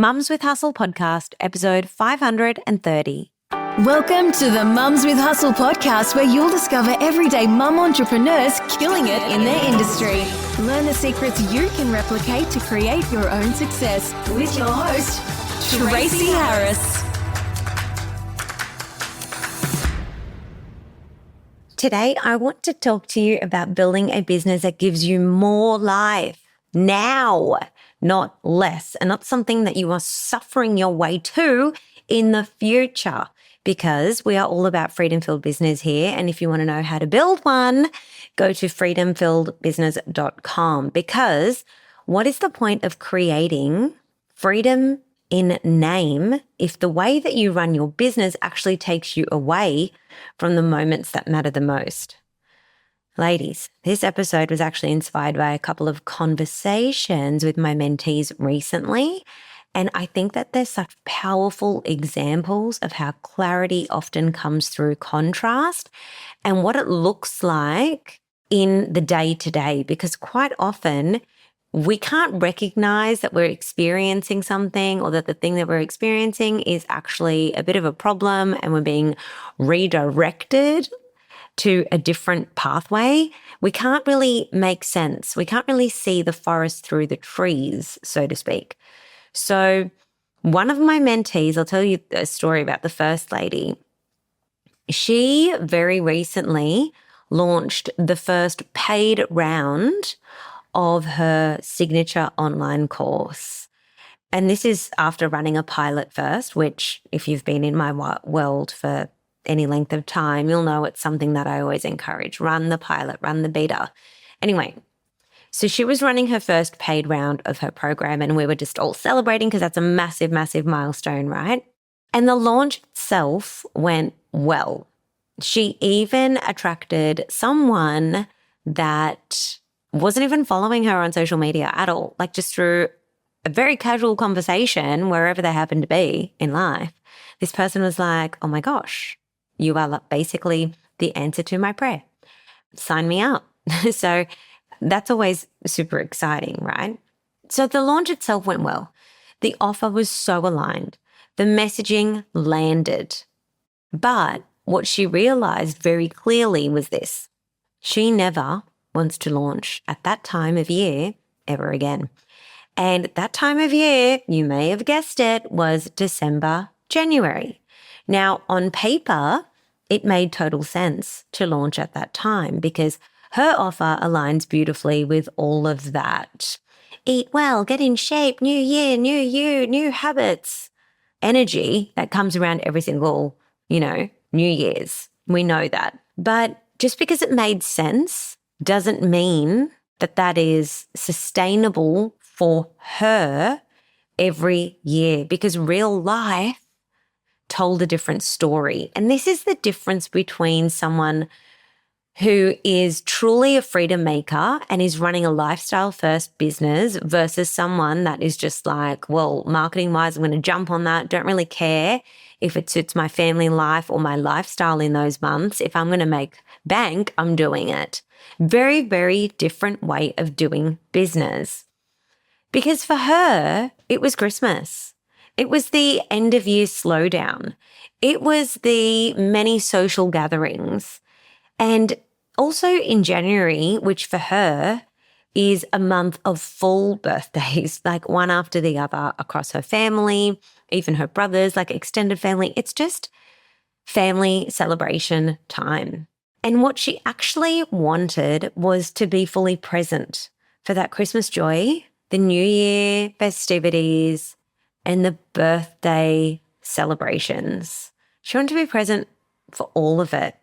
Mums with Hustle podcast, episode 530. Welcome to the Mums with Hustle podcast, where you'll discover everyday mum entrepreneurs killing it in their industry. Learn the secrets you can replicate to create your own success with your host, Tracy Harris. Today, I want to talk to you about building a business that gives you more life now, not less, and not something that you are suffering your way to in the future, because we are all about freedom-filled business here. And if you want to know how to build one, go to freedomfilledbusiness.com, because what is the point of creating freedom in name if the way that you run your business actually takes you away from the moments that matter the most? Ladies, this episode was actually inspired by a couple of conversations with my mentees recently, and I think that they're such powerful examples of how clarity often comes through contrast and what it looks like in the day-to-day, because quite often we can't recognize that we're experiencing something, or that the thing that we're experiencing is actually a bit of a problem and we're being redirected to a different pathway. We can't really make sense. We can't really see the forest through the trees, so to speak. So one of my mentees, I'll tell you a story about the first lady. She very recently launched the first paid round of her signature online course. And this is after running a pilot first, which if you've been in my world for any length of time, you'll know it's something that I always encourage. Run the pilot, run the beta. Anyway, so she was running her first paid round of her program, and we were just all celebrating because that's a massive, massive milestone, right? And the launch itself went well. She even attracted someone that wasn't even following her on social media at all, like just through a very casual conversation wherever they happened to be in life. This person was like, oh my gosh, you are basically the answer to my prayer. Sign me up. So that's always super exciting, right? So the launch itself went well. The offer was so aligned. The messaging landed. But what she realized very clearly was this: she never wants to launch at that time of year ever again. And that time of year, you may have guessed it, was December, January. Now, on paper, it made total sense to launch at that time because her offer aligns beautifully with all of that. Eat well, get in shape, new year, new you, new habits, energy that comes around every single, New Year's. We know that. But just because it made sense doesn't mean that that is sustainable for her every year, because real life told a different story. And this is the difference between someone who is truly a freedom maker and is running a lifestyle first business versus someone that is just like, well, marketing wise, I'm going to jump on that. Don't really care if it suits my family life or my lifestyle in those months. If I'm going to make bank, I'm doing it. Very, very different way of doing business. Because for her, it was Christmas. It was the end of year slowdown. It was the many social gatherings. And also in January, which for her is a month of full birthdays, like one after the other across her family, even her brothers, like extended family. It's just family celebration time. And what she actually wanted was to be fully present for that Christmas joy, the New Year festivities, and the birthday celebrations. She wanted to be present for all of it,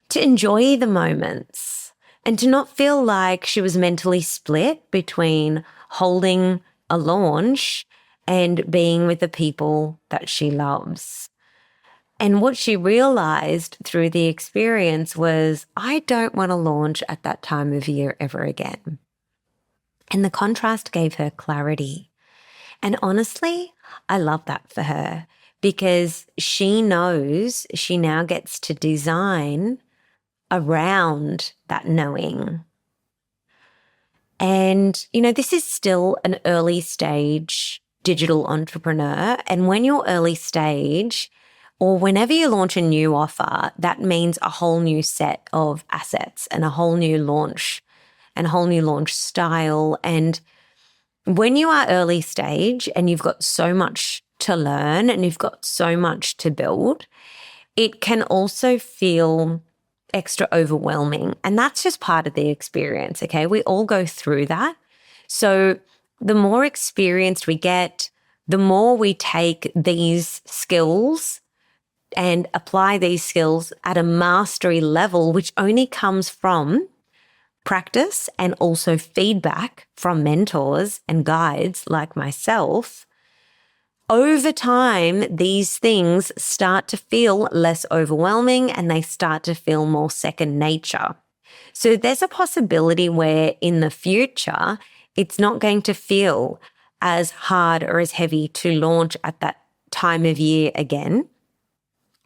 to enjoy the moments and to not feel like she was mentally split between holding a launch and being with the people that she loves. And what she realized through the experience was, I don't want to launch at that time of year ever again. And the contrast gave her clarity. And honestly, I love that for her, because she knows she now gets to design around that knowing. And, this is still an early stage digital entrepreneur. And when you're early stage, or whenever you launch a new offer, that means a whole new set of assets and a whole new launch and a whole new launch style. And when you are early stage and you've got so much to learn and you've got so much to build, it can also feel extra overwhelming. And that's just part of the experience, okay? We all go through that. So the more experienced we get, the more we take these skills and apply these skills at a mastery level, which only comes from practice and also feedback from mentors and guides like myself. Over time, these things start to feel less overwhelming and they start to feel more second nature. So there's a possibility where in the future, it's not going to feel as hard or as heavy to launch at that time of year again.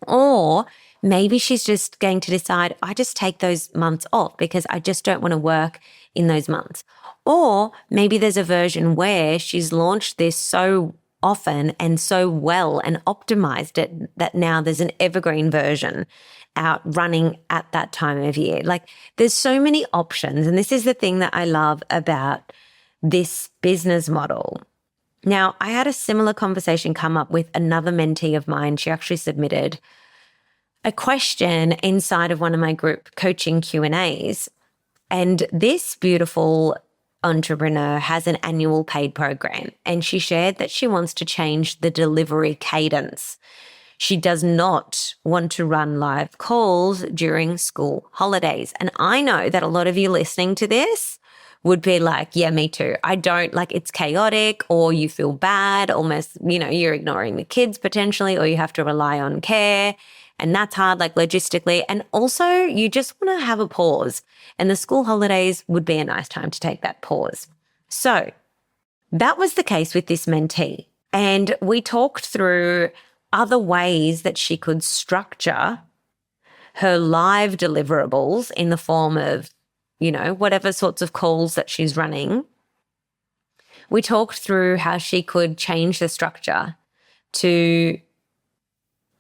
Or maybe she's just going to decide, I just take those months off because I just don't want to work in those months. Or maybe there's a version where she's launched this so often and so well and optimized it that now there's an evergreen version out running at that time of year. Like there's so many options. And this is the thing that I love about this business model. Now, I had a similar conversation come up with another mentee of mine. She actually submitted a question inside of one of my group coaching Q&As. And this beautiful entrepreneur has an annual paid program, and she shared that she wants to change the delivery cadence. She does not want to run live calls during school holidays. And I know that a lot of you listening to this would be like, yeah, me too. I don't like it's chaotic, or you feel bad, almost, you're ignoring the kids potentially, or you have to rely on care. And that's hard, like logistically. And also you just want to have a pause. And the school holidays would be a nice time to take that pause. So that was the case with this mentee. And we talked through other ways that she could structure her live deliverables in the form of, whatever sorts of calls that she's running. We talked through how she could change the structure to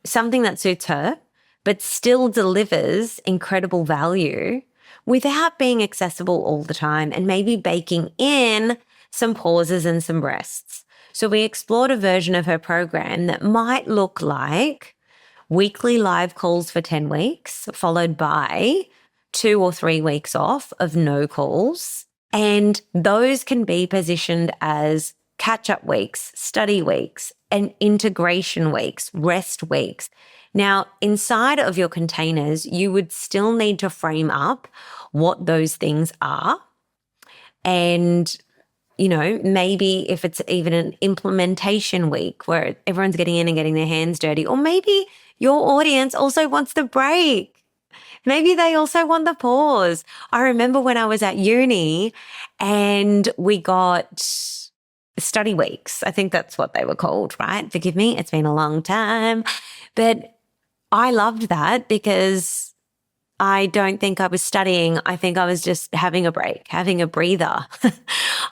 something that suits her, but still delivers incredible value without being accessible all the time, and maybe baking in some pauses and some rests. So we explored a version of her program that might look like weekly live calls for 10 weeks, followed by 2 or 3 weeks off of no calls. And those can be positioned as catch-up weeks, study weeks, and integration weeks, rest weeks. Now, inside of your containers, you would still need to frame up what those things are. And, maybe if it's even an implementation week where everyone's getting in and getting their hands dirty, or maybe your audience also wants the break. Maybe they also want the pause. I remember when I was at uni and we got study weeks. I think that's what they were called, right? Forgive me, it's been a long time. But I loved that because I don't think I was studying. I think I was just having a break, having a breather.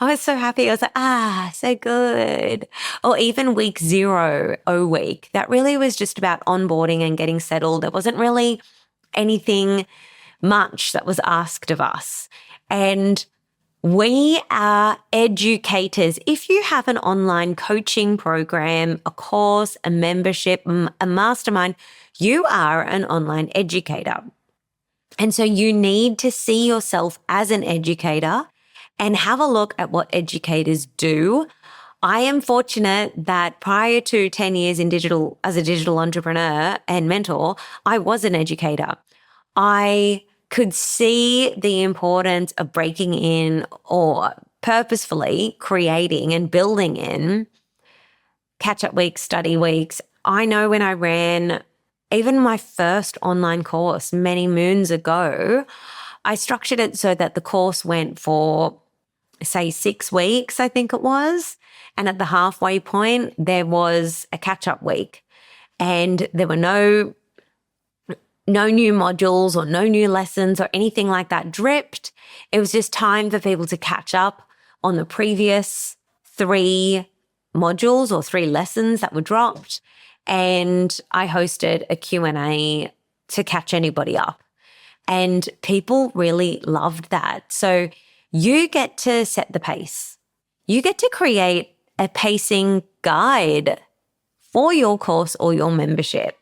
I was so happy. I was like, so good. Or even week 0, O week. That really was just about onboarding and getting settled. There wasn't really anything much that was asked of us. And we are educators. If you have an online coaching program, a course, a membership, a mastermind, you are an online educator. And so you need to see yourself as an educator and have a look at what educators do. I am fortunate that prior to 10 years in digital, as a digital entrepreneur and mentor, I was an educator. I could see the importance of breaking in or purposefully creating and building in catch-up weeks, study weeks. I know when I ran even my first online course many moons ago, I structured it so that the course went for, say, 6 weeks, I think it was. And at the halfway point, there was a catch-up week. And there were no new modules or no new lessons or anything like that dripped. It was just time for people to catch up on the previous 3 modules or 3 lessons that were dropped, and I hosted a Q&A to catch anybody up. And people really loved that. So you get to set the pace. You get to create a pacing guide for your course or your membership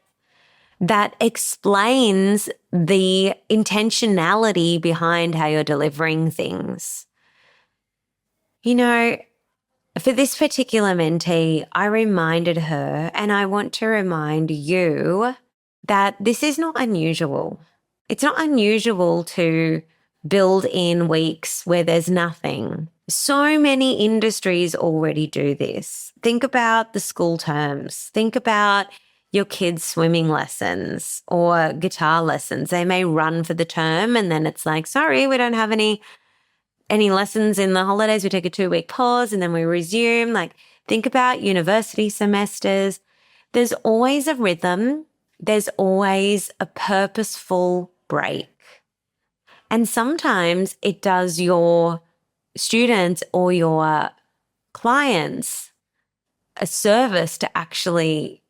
that explains the intentionality behind how you're delivering things. You know, for this particular mentee, I reminded her, and I want to remind you, that this is not unusual. It's not unusual to build in weeks where there's nothing. So many industries already do this. Think about the school terms. Think about your kids' swimming lessons or guitar lessons. They may run for the term and then it's like, sorry, we don't have any lessons in the holidays. We take a 2-week pause and then we resume. Like, think about university semesters. There's always a rhythm. There's always a purposeful break. And sometimes it does your students or your clients a service to actually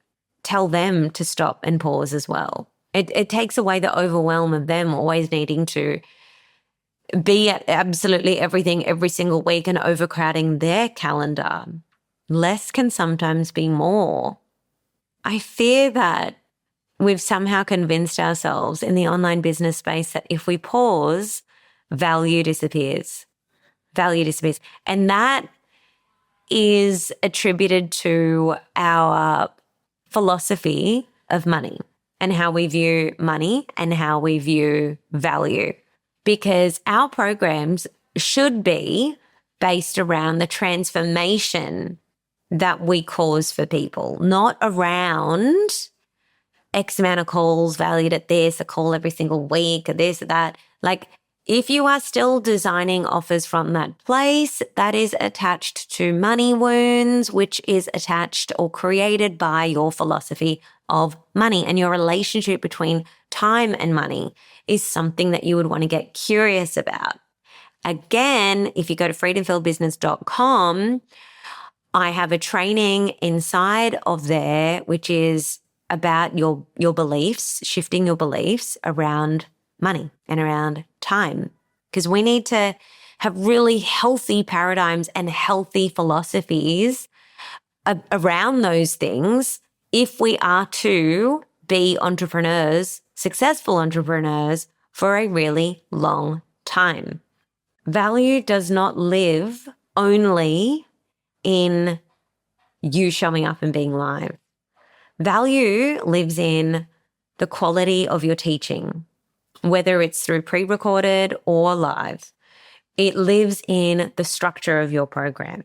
tell them to stop and pause as well. It takes away the overwhelm of them always needing to be at absolutely everything every single week and overcrowding their calendar. Less can sometimes be more. I fear that we've somehow convinced ourselves in the online business space that if we pause, value disappears. Value disappears. And that is attributed to our philosophy of money and how we view money and how we view value. Because our programs should be based around the transformation that we cause for people, not around X amount of calls valued at this, a call every single week, or this, or that. Like, if you are still designing offers from that place, that is attached to money wounds, which is attached or created by your philosophy of money, and your relationship between time and money is something that you would want to get curious about. Again, if you go to freedomfulbusiness.com, I have a training inside of there, which is about your beliefs, shifting your beliefs around money and around time. Because we need to have really healthy paradigms and healthy philosophies around those things if we are to be entrepreneurs, successful entrepreneurs, for a really long time. Value does not live only in you showing up and being live. Value lives in the quality of your teaching, whether it's through pre-recorded or live. It lives in the structure of your program.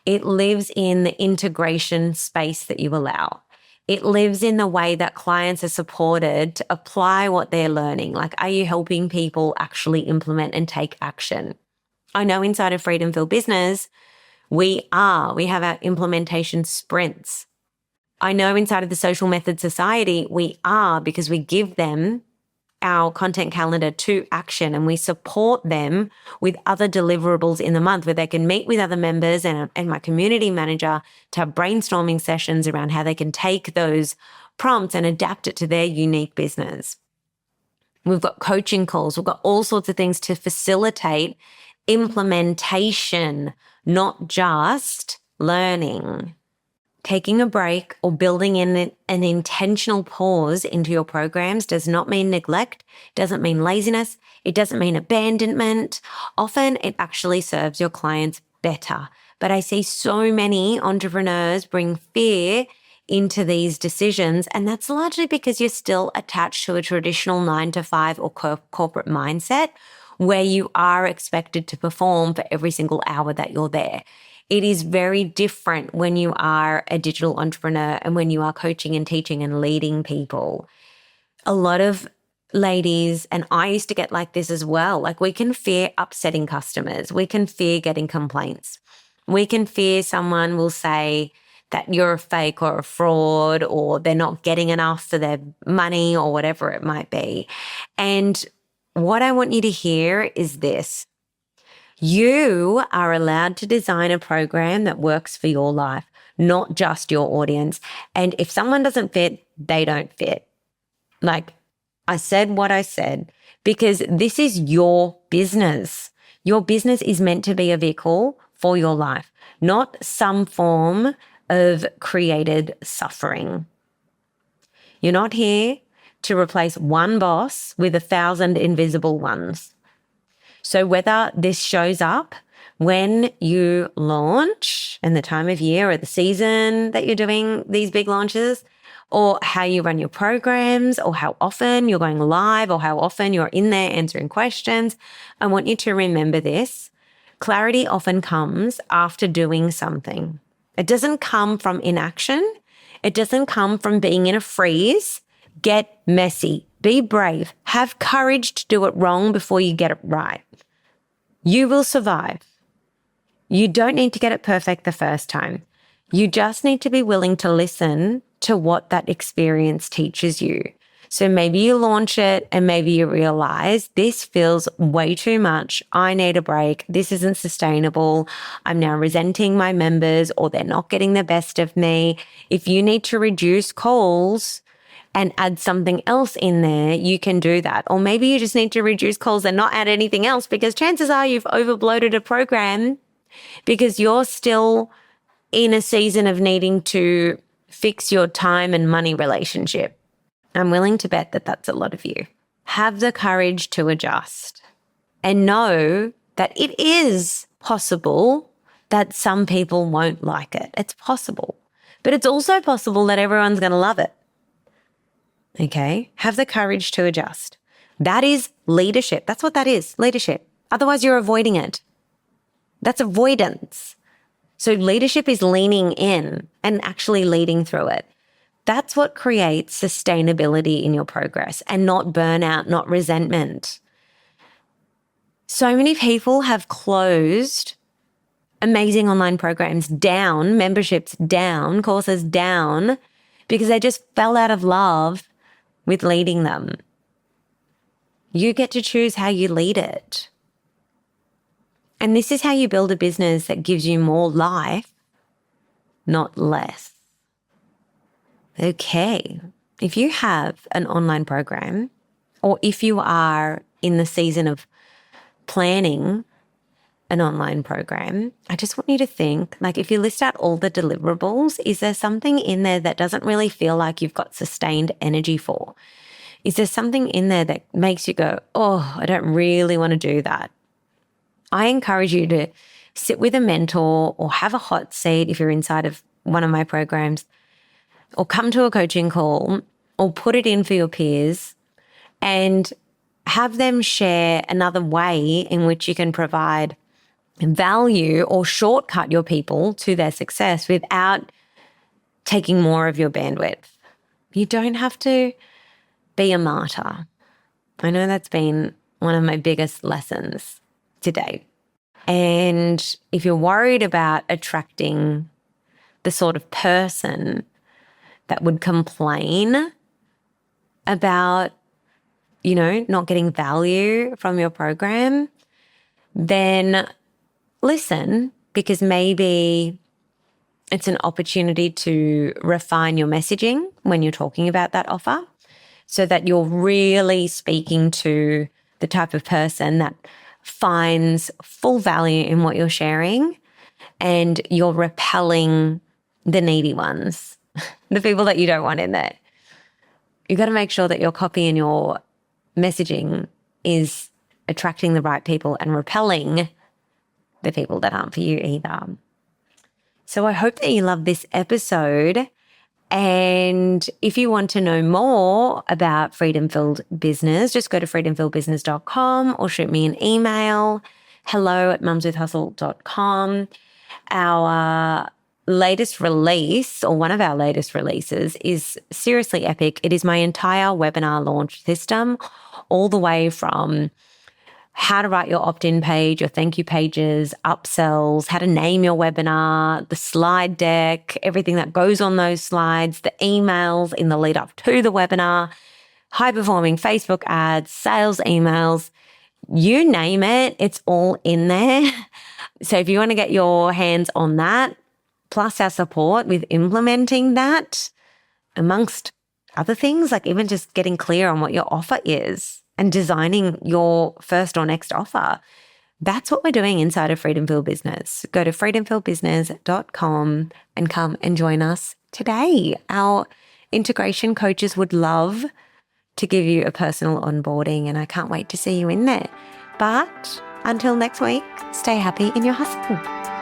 It lives in the integration space that you allow. It lives in the way that clients are supported to apply what they're learning. Like, are you helping people actually implement and take action? I know inside of Freedom Filled Business, we have our implementation sprints. I know inside of the Social Method Society, we are, because we give them our content calendar to action and we support them with other deliverables in the month where they can meet with other members and my community manager to have brainstorming sessions around how they can take those prompts and adapt it to their unique business. We've got coaching calls. We've got all sorts of things to facilitate implementation, not just learning. Taking a break or building in an intentional pause into your programs does not mean neglect, doesn't mean laziness, it doesn't mean abandonment. Often it actually serves your clients better. But I see so many entrepreneurs bring fear into these decisions, and that's largely because you're still attached to a traditional 9-to-5 or corporate mindset where you are expected to perform for every single hour that you're there. It is very different when you are a digital entrepreneur and when you are coaching and teaching and leading people. A lot of ladies, and I used to get like this as well, like we can fear upsetting customers. We can fear getting complaints. We can fear someone will say that you're a fake or a fraud or they're not getting enough for their money or whatever it might be. And what I want you to hear is this. You are allowed to design a program that works for your life, not just your audience. And if someone doesn't fit, they don't fit. Like, I said what I said because this is your business. Your business is meant to be a vehicle for your life, not some form of created suffering. You're not here to replace one boss with 1,000 invisible ones. So whether this shows up when you launch and the time of year or the season that you're doing these big launches, or how you run your programs, or how often you're going live, or how often you're in there answering questions, I want you to remember this. Clarity often comes after doing something. It doesn't come from inaction. It doesn't come from being in a freeze. Get messy. Be brave. Have courage to do it wrong before you get it right. You will survive. You don't need to get it perfect the first time. You just need to be willing to listen to what that experience teaches you. So maybe you launch it and maybe you realize this feels way too much. I need a break. This isn't sustainable. I'm now resenting my members or they're not getting the best of me. If you need to reduce calls and add something else in there, you can do that. Or maybe you just need to reduce calls and not add anything else because chances are you've overbloated a program because you're still in a season of needing to fix your time and money relationship. I'm willing to bet that that's a lot of you. Have the courage to adjust and know that it is possible that some people won't like it. It's possible. But it's also possible that everyone's going to love it. Okay? Have the courage to adjust. That is leadership. That's what that is, leadership. Otherwise, you're avoiding it. That's avoidance. So leadership is leaning in and actually leading through it. That's what creates sustainability in your progress and not burnout, not resentment. So many people have closed amazing online programs down, memberships down, courses down, because they just fell out of love with leading them. You get to choose how you lead it. And this is how you build a business that gives you more life, not less. Okay, if you have an online program, or if you are in the season of planning an online program, I just want you to think, like, if you list out all the deliverables, is there something in there that doesn't really feel like you've got sustained energy for? Is there something in there that makes you go, oh, I don't really want to do that? I encourage you to sit with a mentor or have a hot seat if you're inside of one of my programs, or come to a coaching call, or put it in for your peers and have them share another way in which you can provide value or shortcut your people to their success without taking more of your bandwidth. You don't have to be a martyr. I know that's been one of my biggest lessons to date. And if you're worried about attracting the sort of person that would complain about, not getting value from your program, then listen, because maybe it's an opportunity to refine your messaging when you're talking about that offer so that you're really speaking to the type of person that finds full value in what you're sharing and you're repelling the needy ones, the people that you don't want in there. You've got to make sure that your copy and your messaging is attracting the right people and repelling the people that aren't for you either. So I hope that you love this episode. And if you want to know more about Freedom Filled Business, just go to freedomfilledbusiness.com or shoot me an email, hello@mumswithhustle.com. Our latest release, or one of our latest releases, is seriously epic. It is my entire webinar launch system, all the way from how to write your opt-in page, your thank you pages, upsells, how to name your webinar, the slide deck, everything that goes on those slides, the emails in the lead up to the webinar, high-performing Facebook ads, sales emails, you name it, it's all in there. So if you want to get your hands on that, plus our support with implementing that, amongst other things, like even just getting clear on what your offer is and designing your first or next offer. That's what we're doing inside of Freedom Filled Business. Go to freedomfilledbusiness.com and come and join us today. Our integration coaches would love to give you a personal onboarding, and I can't wait to see you in there. But until next week, stay happy in your hustle.